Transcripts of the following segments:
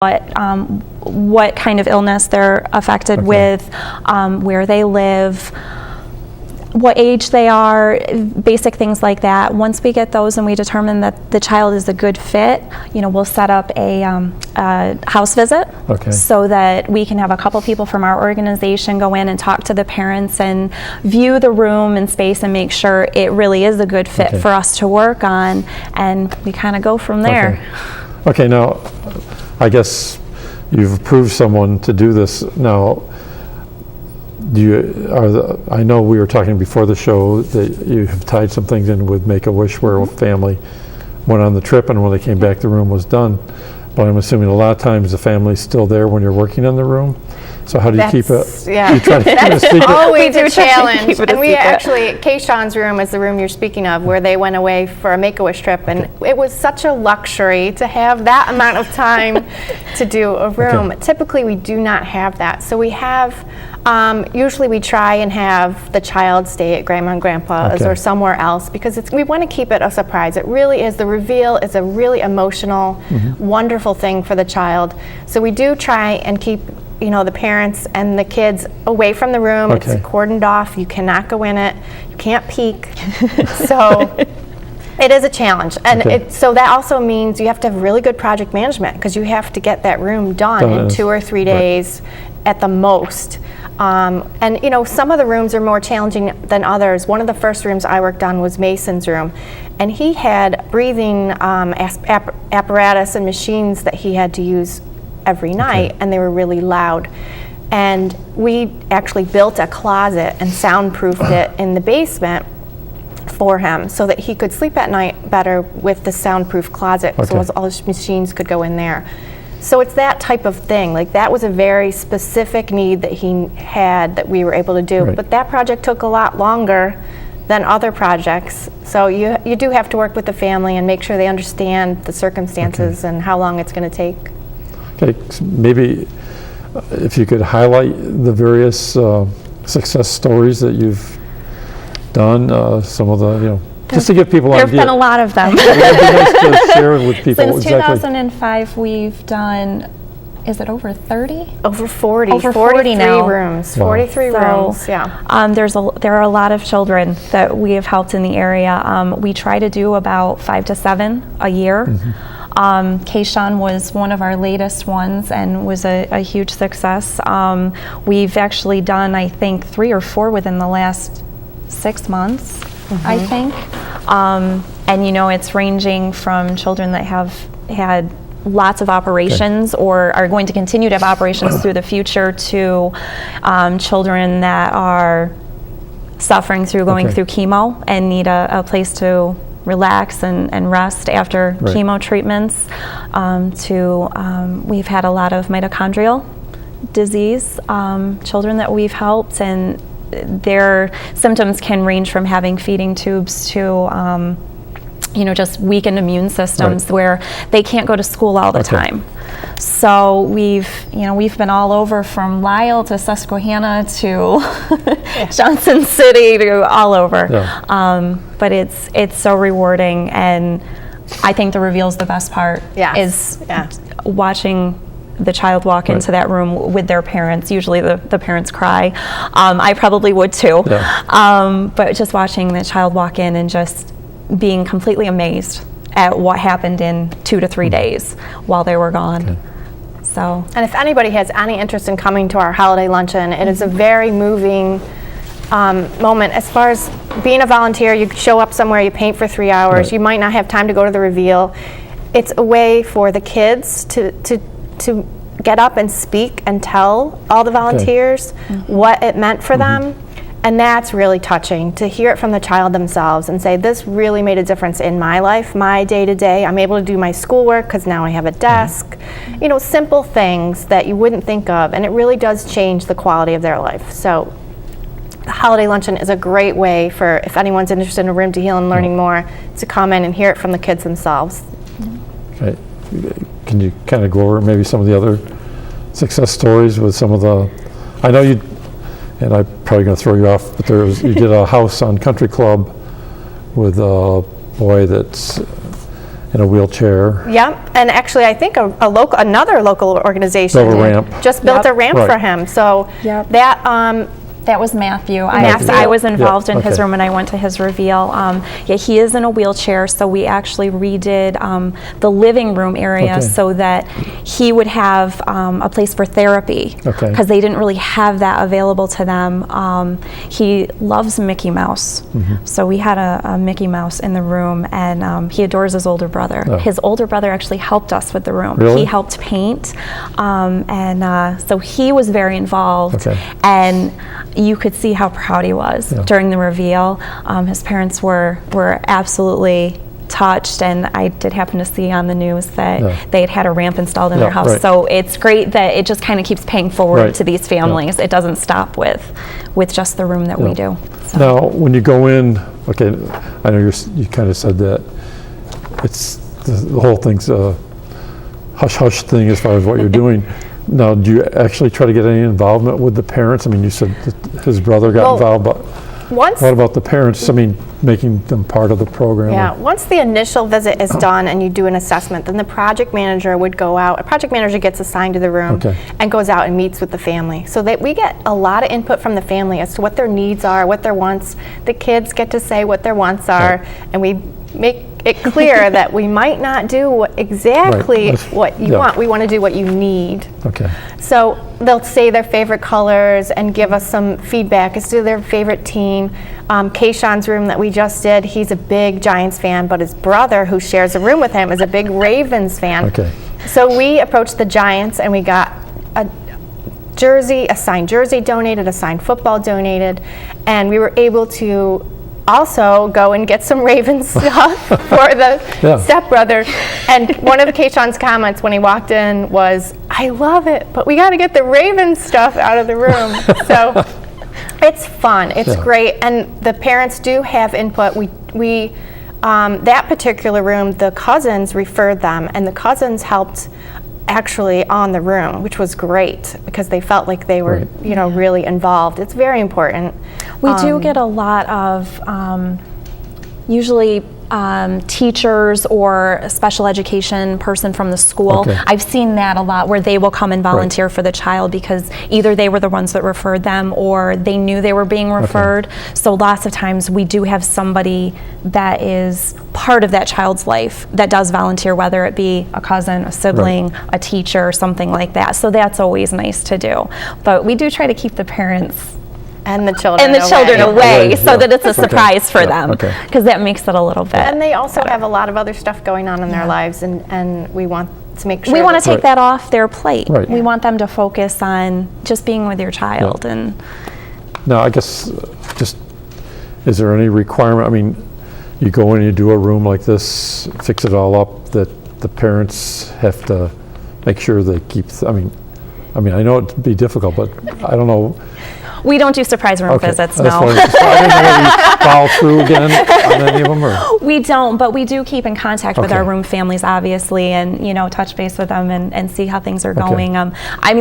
what kind of illness they're affected with, where they live, what age they are, basic things like that. Once we get those and we determine that the child is a good fit, we'll set up a house visit so that we can have a couple people from our organization go in and talk to the parents and view the room and space and make sure it really is a good fit for us to work on, and we kind of go from there. Okay, now I guess you've approved someone to do this now. I know we were talking before the show that you have tied some things in with Make-A-Wish where a family went on the trip and when they came back the room was done. But I'm assuming a lot of times the family's still there when you're working on the room. So how do you keep it? Yeah, you try to keep it a secret? Always a challenge. And we actually, Kayshawn's room is the room you're speaking of, where they went away for a Make-A-Wish trip, and it was such a luxury to have that amount of time to do a room. Typically, we do not have that. So we have, usually we try and have the child stay at Grandma and Grandpa's or somewhere else, because we want to keep it a surprise. It really is. The reveal is a really emotional, wonderful thing for the child. So we do try and keep the parents and the kids away from the room. It's cordoned off. You cannot go in it. You can't peek. So it is a challenge. And so that also means you have to have really good project management, because you have to get that room done in 2 or 3 days at the most. And some of the rooms are more challenging than others. One of the first rooms I worked on was Mason's room, and he had breathing apparatus and machines that he had to use every night, and they were really loud. And we actually built a closet and soundproofed it in the basement for him so that he could sleep at night better with the soundproof closet, so all his machines could go in there. So it's that type of thing. Like, that was a very specific need that he had that we were able to do. But that project took a lot longer than other projects. So you do have to work with the family and make sure they understand the circumstances and how long it's going to take. Okay, maybe if you could highlight the various success stories that you've done, some of the, just to give people an idea. There have been a lot of them. It would be nice to share with people. Since 2005, we've done, is it over 30? Over 40. Over 40 now. Rooms. 43 rooms, yeah. There are a lot of children that we have helped in the area. We try to do about 5 to 7 a year. Kayshawn was one of our latest ones and was a huge success. We've actually done, I think, 3 or 4 within the last 6 months, I think. And it's ranging from children that have had lots of operations or are going to continue to have operations through the future to children that are suffering through going through chemo and need a place to relax and rest after chemo treatments, we've had a lot of mitochondrial disease children that we've helped, and their symptoms can range from having feeding tubes to just weakened immune systems where they can't go to school all the time. So we've been all over, from Lisle to Susquehanna to Johnson City to all over. But it's so rewarding, and I think the reveal's the best part. Is watching the child walk into that room with their parents. Usually the parents cry. I probably would too. But just watching the child walk in and just being completely amazed at what happened in 2 to 3 days while they were gone. So, and if anybody has any interest in coming to our holiday luncheon, it is a very moving moment. As far as being a volunteer, you show up somewhere, you paint for 3 hours, you might not have time to go to the reveal. It's a way for the kids to get up and speak and tell all the volunteers what it meant for them. And that's really touching, to hear it from the child themselves and say, this really made a difference in my life, my day-to-day. I'm able to do my schoolwork because now I have a desk. Simple things that you wouldn't think of, and it really does change the quality of their life. So the holiday luncheon is a great way for, if anyone's interested in a Room to Heal and learning more, to come in and hear it from the kids themselves. Okay. Can you kind of go over maybe some of the other success stories with some of the, I know you, and I'm probably going to throw you off, but you did a house on Country Club with a boy that's in a wheelchair. Yep, and actually I think another local organization Built a ramp. just built Yep. a ramp Right. for him. So Yep. that That was Matthew. Matthew. I was involved Yeah, in his okay. room when I went to his reveal. Yeah, he is in a wheelchair, so we actually redid the living room area Okay. so that he would have a place for therapy, Okay. because they didn't really have that available to them. He loves Mickey Mouse, so we had a Mickey Mouse in the room, and he adores his older brother. Oh. His older brother actually helped us with the room. Really? He helped paint, and so he was very involved. Okay. And you could see how proud he was Yeah. during the reveal. His parents were absolutely touched, and I did happen to see on the news that Yeah. they had a ramp installed in Yeah, their house. right. So it's great that it just kind of keeps paying forward Right. to these families. It doesn't stop with just the room that we Yeah. do. So. Now, when you go in, okay, I know you kind of said that it's the whole thing's a hush-hush thing as far as what you're doing. Now, do you actually try to get any involvement with the parents? I mean, you said that his brother got Well, involved, but what about the parents? I mean, making them part of the program? Yeah, once the initial visit is done and you do an assessment, then the project manager would go out. A project manager gets assigned to the room Okay. and goes out and meets with the family. So that we get a lot of input from the family as to what their needs are, what their wants. The kids get to say what their wants are, Right. and we make it clear that we might not do exactly Right. what you Yeah. want. We want to do what you need. Okay. So they'll say their favorite colors and give us some feedback as to their favorite team. Kayshawn's room that we just did, he's a big Giants fan, but his brother, who shares a room with him, is a big Ravens fan. Okay. So we approached the Giants and we got a signed jersey donated, a signed football donated, and we were able to also go and get some Ravens stuff for the Yeah. stepbrother. And one of Kayshawn's comments when he walked in was, "I love it, but we got to get the Ravens stuff out of the room." So it's fun. It's Yeah. great, and the parents do have input. We that particular room, the cousins referred them, and the cousins helped actually on the room, which was great because they felt like they were, Right. really involved. It's very important. We do get a lot of usually teachers or a special education person from the school. Okay. I've seen that a lot where they will come and volunteer for the child because either they were the ones that referred them or they knew they were being referred. So lots of times we do have somebody that is part of that child's life that does volunteer, whether it be a cousin, a sibling, a teacher, something like that. So that's always nice to do. But we do try to keep the parents And the children away Away, so yeah. that it's a Okay. surprise for Yeah, them, okay. because that makes it a little bit. And they also have a lot of other stuff going on in their lives, and we want to make sure We want to that- take that off their plate. Right. We want them to focus on just being with your child. And Now, I guess, just, is there any requirement, I mean, you go in, you do a room like this, fix it all up, that the parents have to make sure they keep, I mean, I know it'd be difficult, but I don't know. we don't do surprise room Okay. visits, That's no. what I didn't know whether you follow through again on any of them, or? We don't, but we do keep in contact with our Okay. room families, obviously, and touch base with them and see how things are Okay. going.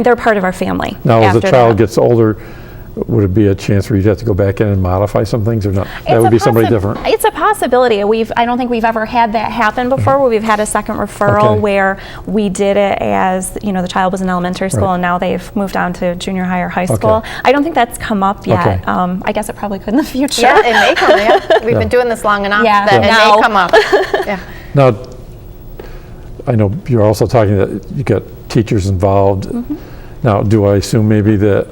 They're part of our family. Now, as the after child that. gets older, would it be a chance where you'd have to go back in and modify some things, or not? That It's would a be somebody different? It's a possibility. I don't think we've ever had that happen before, where we've had a second referral Okay. where we did it as, the child was in elementary school Right. and now they've moved on to junior high or high Okay. school. I don't think that's come up yet. Okay. I guess it probably could in the future. Yeah, it may come. Yeah, we've Yeah. been doing this long enough Yeah. that it Yeah. may come up. Yeah. Now, I know you're also talking that you got teachers involved. Mm-hmm. Now, do I assume maybe that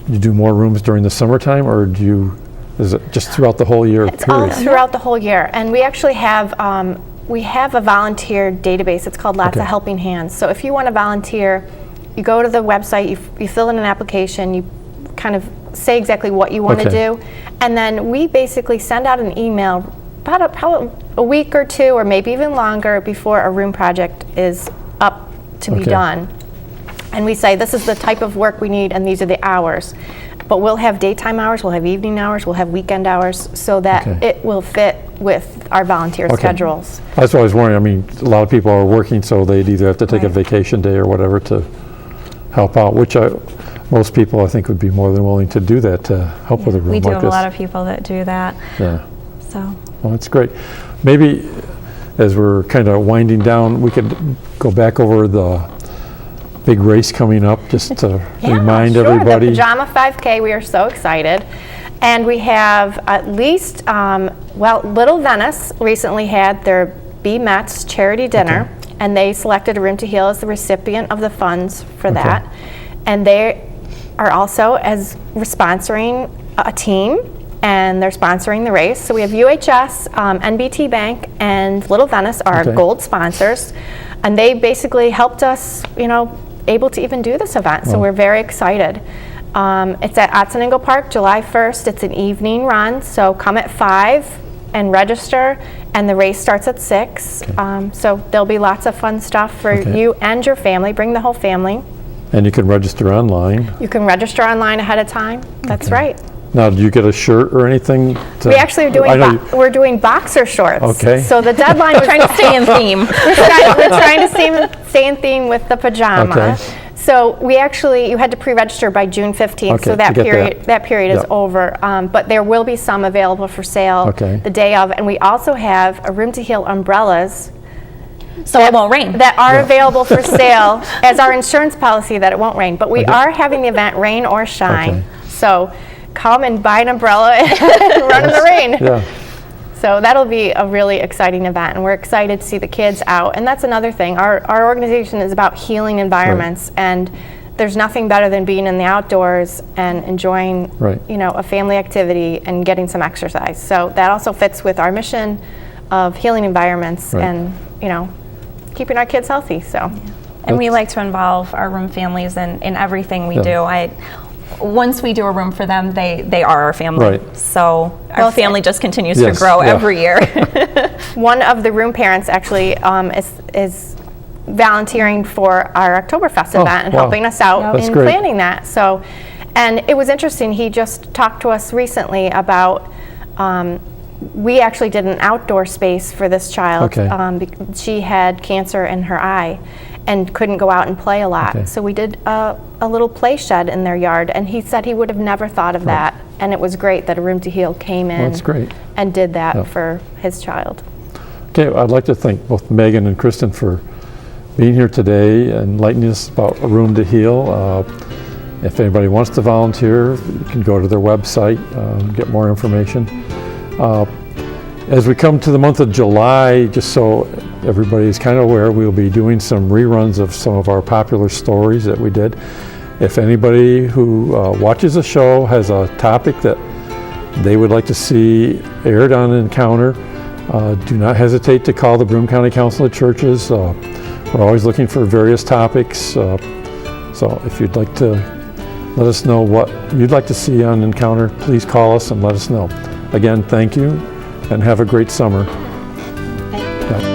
you do more rooms during the summertime, or is it just throughout the whole year It's all period? throughout the whole year, and we actually have a volunteer database. It's called Lots of Okay. Helping Hands. So if you want to volunteer, you go to the website, you fill in an application, you kind of say exactly what you want to Okay. do, and then we basically send out an email about probably a week or two, or maybe even longer, before a room project is up to be Okay. done. And we say, this is the type of work we need, and these are the hours. But we'll have daytime hours, we'll have evening hours, we'll have weekend hours, so that Okay. it will fit with our volunteer Okay. schedules. That's what I was wondering. I mean, a lot of people are working, so they'd either have to take a Right. vacation day or whatever to help out, which most people, I think, would be more than willing to do that, to help with a room We like do this. have a lot of people that do that. Yeah. So Well, that's great. Maybe as we're kind of winding down, we could go back over the big race coming up, just to remind everybody. The Pajama 5K, we are so excited. And we have at least, Little Venice recently had their B Mets charity dinner, and they selected A Room to Heal as the recipient of the funds for that. And they are also sponsoring a team, and they're sponsoring the race. So we have UHS, NBT Bank, and Little Venice are our gold sponsors, and they basically helped us, able to even do this event. So we're very excited. It's at Otsiningo Park, July 1st. It's an evening run, so come at 5 and register, and the race starts at 6. So there'll be lots of fun stuff for you and your family. Bring the whole family. And you can register online. You can register online ahead of time. That's right. Now, do you get a shirt or anything? We actually are we're doing boxer shorts. Okay. So the deadline was trying to stay in theme. We're trying to stay in theme with the pajama. Okay. So you had to pre-register by June 15th. So that period is over. But there will be some available for sale the day of, and we also have A Room to Heal umbrellas. So it won't rain. That are available for sale as our insurance policy that it won't rain. But we are having the event rain or shine. So come and buy an umbrella and run in the rain. So that'll be a really exciting event, and we're excited to see the kids out. And that's another thing. Our organization is about healing environments, and there's nothing better than being in the outdoors and enjoying a family activity and getting some exercise. So that also fits with our mission of healing environments and keeping our kids healthy. So, and we like to involve our room families in everything we do. Once we do a room for them, they are our family. So our family just continues to grow every year. One of the room parents actually is volunteering for our Oktoberfest event and helping us out in planning that. So, and it was interesting. He just talked to us recently about. We actually did an outdoor space for this child. She had cancer in her eye and couldn't go out and play a lot. So we did a little play shed in their yard, and he said he would have never thought of that. And it was great that A Room to Heal came in and did that for his child. Okay, I'd like to thank both Megan and Kristen for being here today and enlightening us about A Room to Heal. If anybody wants to volunteer, you can go to their website and get more information. As we come to the month of July, just so everybody is kind of aware, we'll be doing some reruns of some of our popular stories that we did. If anybody who watches the show has a topic that they would like to see aired on Encounter, do not hesitate to call the Broome County Council of Churches. We're always looking for various topics. So if you'd like to let us know what you'd like to see on Encounter, please call us and let us know. Again, thank you, and have a great summer. Thank you.